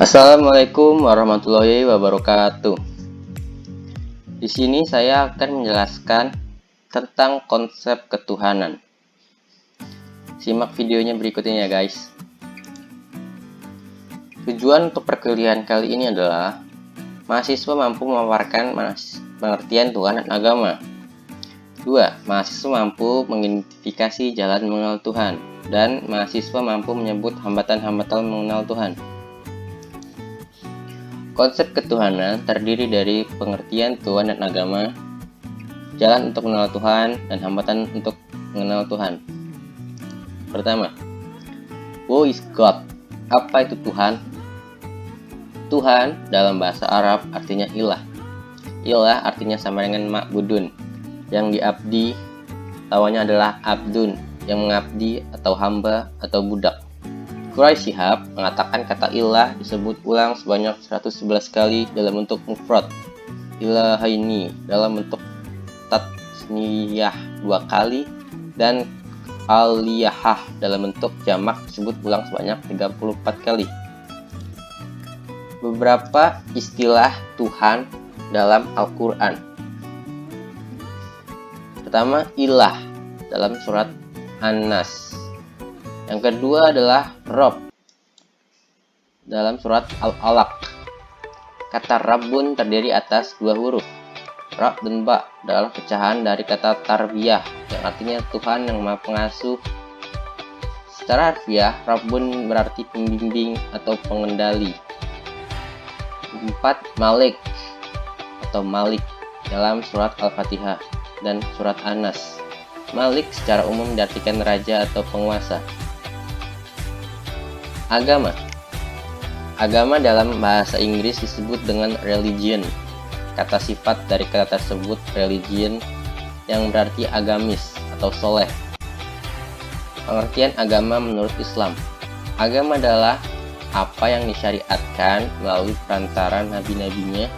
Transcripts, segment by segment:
Assalamualaikum warahmatullahi wabarakatuh. Di sini saya akan menjelaskan tentang konsep ketuhanan. Simak videonya berikut ini ya guys. Tujuan untuk perkuliahan kali ini adalah mahasiswa mampu memaparkan pengertian Tuhan dan agama. 2. Mahasiswa mampu mengidentifikasi jalan mengenal Tuhan. Dan mahasiswa mampu menyebut hambatan-hambatan mengenal Tuhan. Konsep ketuhanan terdiri dari pengertian Tuhan dan agama, jalan untuk mengenal Tuhan, dan hambatan untuk mengenal Tuhan. Pertama, who is God? Apa itu Tuhan? Tuhan dalam bahasa Arab artinya ilah. Ilah artinya sama dengan ma'budun. Yang diabdi, lawannya adalah abdun, yang mengabdi atau hamba atau budak. Quraish Shihab mengatakan kata ilah disebut ulang sebanyak 111 kali dalam bentuk mufrad, ilahaini dalam bentuk tatsniyah 2 kali, dan aliyahah dalam bentuk jamak disebut ulang sebanyak 34 kali. Beberapa istilah Tuhan dalam Al-Quran. Pertama, ilah dalam surat An-Nas. Yang kedua adalah Rob dalam surat Al-Alaq. Kata Rabbun terdiri atas 2 huruf, Ra dan Ba, adalah pecahan dari kata tarbiyah yang artinya Tuhan yang Maha Pengasuh. Secara harfiah, Rabbun berarti pembimbing atau pengendali. 4. Malik atau Malik dalam surat Al-Fatihah dan surat An-Nas. Malik secara umum diartikan raja atau penguasa. Agama. Agama dalam bahasa Inggris disebut dengan religion. Kata sifat dari kata tersebut religion yang berarti agamis atau soleh. Pengertian agama menurut Islam. Agama adalah apa yang disyariatkan melalui perantaran nabi-nabinya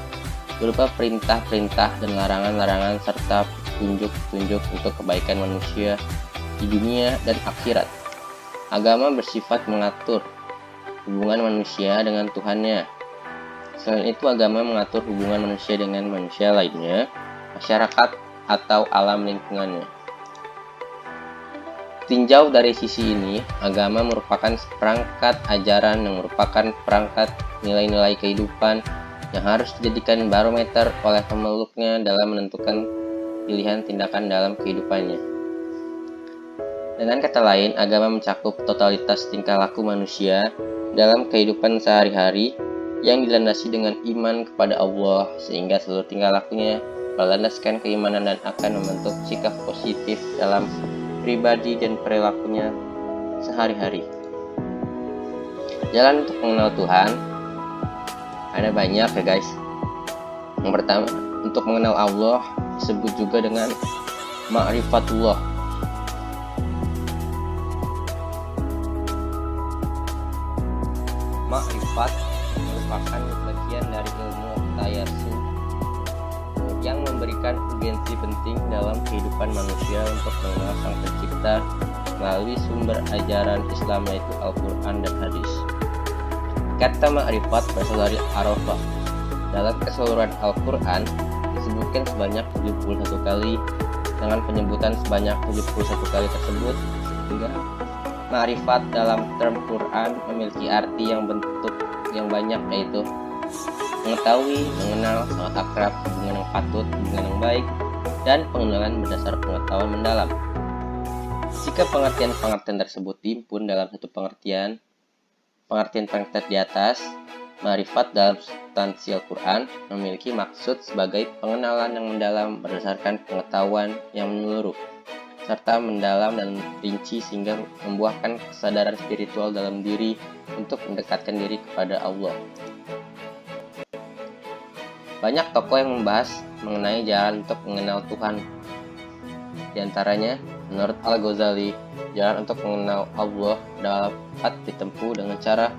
berupa perintah-perintah dan larangan-larangan serta petunjuk-petunjuk untuk kebaikan manusia di dunia dan akhirat. Agama bersifat mengatur hubungan manusia dengan Tuhannya. Selain itu, agama mengatur hubungan manusia dengan manusia lainnya, masyarakat, atau alam lingkungannya. Tinjau dari sisi ini, agama merupakan seperangkat ajaran yang merupakan perangkat nilai-nilai kehidupan yang harus dijadikan barometer oleh pemeluknya dalam menentukan pilihan tindakan dalam kehidupannya. Dengan kata lain, agama mencakup totalitas tingkah laku manusia dalam kehidupan sehari-hari yang dilandasi dengan iman kepada Allah, sehingga seluruh tingkah lakunya berlandaskan keimanan dan akan membentuk sikap positif dalam pribadi dan perilakunya sehari-hari. Jalan untuk mengenal Tuhan ada banyak ya guys. Yang pertama, untuk mengenal Allah disebut juga dengan ma'rifatullah. Ma'rifat merupakan bagian dari ilmu tayassum yang memberikan urgensi penting dalam kehidupan manusia untuk mengenal Sang Pencipta melalui sumber ajaran Islam yaitu Al-Quran dan Hadis. Kata ma'rifat berasal dari arafah. Dalam keseluruhan Al-Quran disebutkan sebanyak 71 kali. Dengan penyebutan sebanyak 71 kali tersebut, sehingga ma'rifat dalam term Quran memiliki arti yang bentuk yang banyak, yaitu mengetahui, mengenal, sangat akrab, hubungan yang patut, hubungan yang baik, dan pengenalan berdasar pengetahuan mendalam. Jika pengertian-pengertian tersebut dihimpun dalam satu pengertian di atas, ma'rifat dalam substansi Al-Quran memiliki maksud sebagai pengenalan yang mendalam berdasarkan pengetahuan yang menyeluruh, serta mendalam dan rinci sehingga membuahkan kesadaran spiritual dalam diri untuk mendekatkan diri kepada Allah. Banyak tokoh yang membahas mengenai jalan untuk mengenal Tuhan. Di antaranya, menurut Al-Ghazali, jalan untuk mengenal Allah dapat ditempuh dengan cara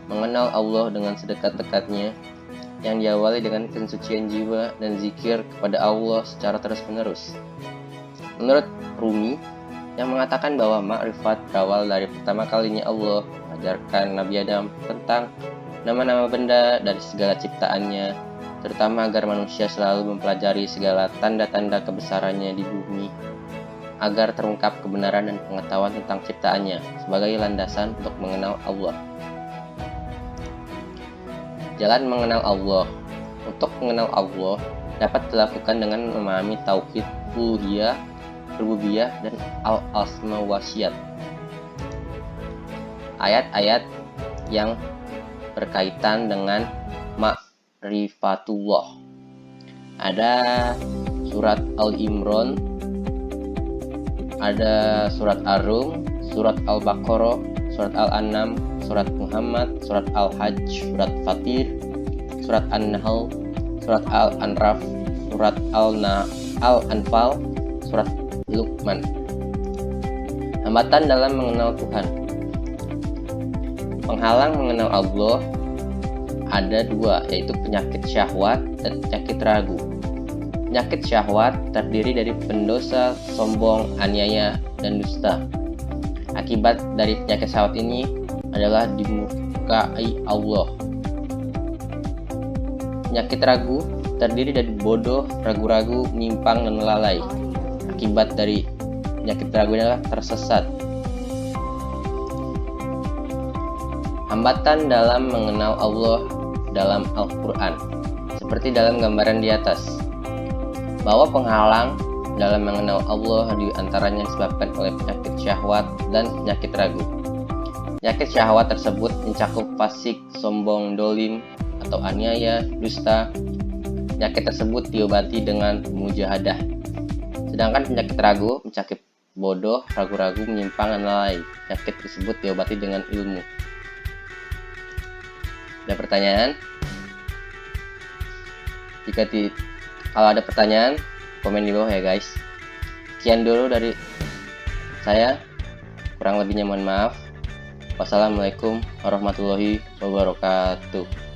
mengenal Allah dengan sedekat-dekatnya, yang diawali dengan pensucian jiwa dan zikir kepada Allah secara terus-menerus. Menurut Rumi, yang mengatakan bahwa ma'rifat berawal dari pertama kalinya Allah mengajarkan Nabi Adam tentang nama-nama benda dari segala ciptaannya, terutama agar manusia selalu mempelajari segala tanda-tanda kebesarannya di bumi, agar terungkap kebenaran dan pengetahuan tentang ciptaannya sebagai landasan untuk mengenal Allah. Jalan mengenal Allah. Untuk mengenal Allah dapat dilakukan dengan memahami tauhid uluhiyah, rububiyah, dan al-asma wa sifat. Ayat-ayat yang berkaitan dengan ma'rifatullah. Ada surat Al-Imran, ada surat Ar-Rum, surat Al-Baqarah, surat Al-An'am, surat Muhammad, surat Al-Hajj, surat Fatir, surat An-Nahl, surat Al-An'af, surat Al-Anfal, surat Luqman. Hambatan dalam mengenal Tuhan. Penghalang mengenal Allah ada dua, yaitu penyakit syahwat dan penyakit ragu. Penyakit syahwat terdiri dari pendosa, sombong, aniaya, dan dusta. Akibat dari penyakit syahwat ini adalah dimurkai Allah. Penyakit ragu terdiri dari bodoh, ragu-ragu, menyimpang, dan lalai. Akibat dari penyakit ragu adalah tersesat. Hambatan dalam mengenal Allah dalam Al-Quran, seperti dalam gambaran di atas, bahwa penghalang dalam mengenal Allah diantaranya disebabkan oleh penyakit syahwat dan penyakit ragu. Penyakit syahwat tersebut mencakup fasik, sombong, dolim, atau aniaya, dusta. Penyakit tersebut diobati dengan mujahadah. Sedangkan penyakit ragu mencakup bodoh, ragu-ragu, menyimpang, dan lalai. Penyakit tersebut diobati dengan ilmu. Ada pertanyaan? Kalau ada pertanyaan, komen di bawah ya guys. Sekian dulu dari saya. Kurang lebihnya mohon maaf. Wassalamualaikum warahmatullahi wabarakatuh.